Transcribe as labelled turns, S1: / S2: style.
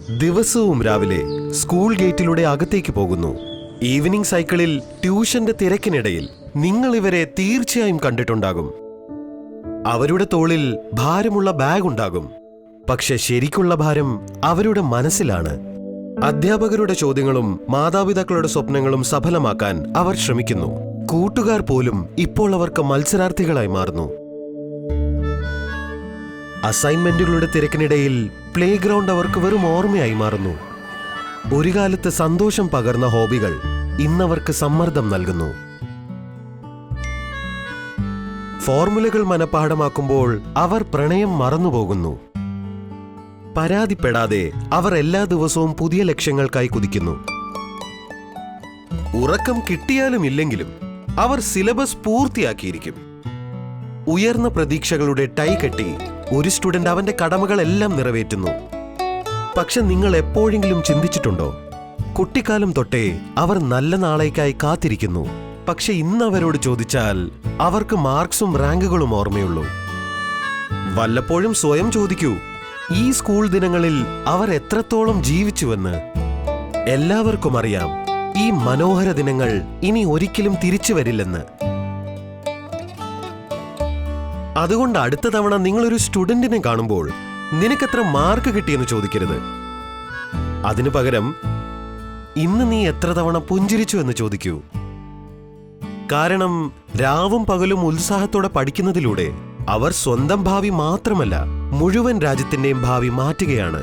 S1: ദിവസവും രാവിലെ സ്കൂൾ ഗേറ്റിലൂടെ അകത്തേക്ക് പോകുന്നു. ഈവനിംഗ് സൈക്കിളിൽ ട്യൂഷന്റെ തിരക്കിനിടയിൽ നിങ്ങൾ ഇവരെ തീർച്ചയായും കണ്ടിട്ടുണ്ടാകും. അവരുടെ തോളിൽ ഭാരമുള്ള ബാഗ് ഉണ്ടാകും. പക്ഷെ ശരിക്കുള്ള ഭാരം അവരുടെ മനസ്സിലാണ്. അധ്യാപകരുടെ ചോദ്യങ്ങളും മാതാപിതാക്കളുടെ സ്വപ്നങ്ങളും സഫലമാക്കാൻ അവർ ശ്രമിക്കുന്നു. കൂട്ടുകാർ പോലും ഇപ്പോൾ അവർക്ക് മത്സരാർത്ഥികളായി മാറുന്നു. അസൈൻമെന്റുകളുടെ തിരക്കിനിടയിൽ പ്ലേ ഗ്രൗണ്ട് അവർക്ക് വെറും ഓർമ്മയായി മാറുന്നു. ഒരു കാലത്ത് സന്തോഷം പകർന്ന ഹോബികൾ ഇന്നവർക്ക് സമ്മർദ്ദം നൽകുന്നു. ഫോർമുലകൾ മനഃപാഠമാക്കുമ്പോൾ അവർ പ്രണയം മറന്നുപോകുന്നു. പരാതിപ്പെടാതെ അവർ എല്ലാ ദിവസവും പുതിയ ലക്ഷ്യങ്ങൾക്കായി കുതിക്കുന്നു. ഉറക്കം കിട്ടിയാലും ഇല്ലെങ്കിലും അവർ സിലബസ് പൂർത്തിയാക്കിയിരിക്കും. ഉയർന്ന പ്രതീക്ഷകളുടെ ടൈ കെട്ടി ഒരു സ്റ്റുഡന്റ് അവന്റെ കടമകളെല്ലാം നിറവേറ്റുന്നു. പക്ഷെ നിങ്ങൾ എപ്പോഴെങ്കിലും ചിന്തിച്ചിട്ടുണ്ടോ, കുട്ടിക്കാലം തൊട്ടേ അവർ നല്ല നാളേക്കായി കാത്തിരിക്കുന്നു. പക്ഷെ ഇന്ന് അവരോട് ചോദിച്ചാൽ അവർക്ക് മാർക്സും റാങ്കുകളും ഓർമ്മയുള്ളൂ. വല്ലപ്പോഴും സ്വയം ചോദിക്കൂ, ഈ സ്കൂൾ ദിനങ്ങളിൽ അവർ എത്രത്തോളം ജീവിച്ചുവെന്ന്. എല്ലാവർക്കും അറിയാം, ഈ മനോഹര ദിനങ്ങൾ ഇനി ഒരിക്കലും തിരിച്ചു വരില്ലെന്ന്. അതുകൊണ്ട് അടുത്ത തവണ നിങ്ങളൊരു സ്റ്റുഡന്റിനെ കാണുമ്പോൾ നിനക്കെത്ര മാർക്ക് കിട്ടിയെന്ന് ചോദിക്കരുത്. അതിനു പകരം ഇന്ന് നീ എത്ര തവണ പുഞ്ചിരിച്ചു എന്ന് ചോദിക്കൂ. കാരണം രാവും പകലും ഉത്സാഹത്തോടെ പഠിക്കുന്നതിലൂടെ അവർ സ്വന്തം ഭാവി മാത്രമല്ല, മുഴുവൻ രാജ്യത്തിന്റെയും ഭാവി മാറ്റുകയാണ്.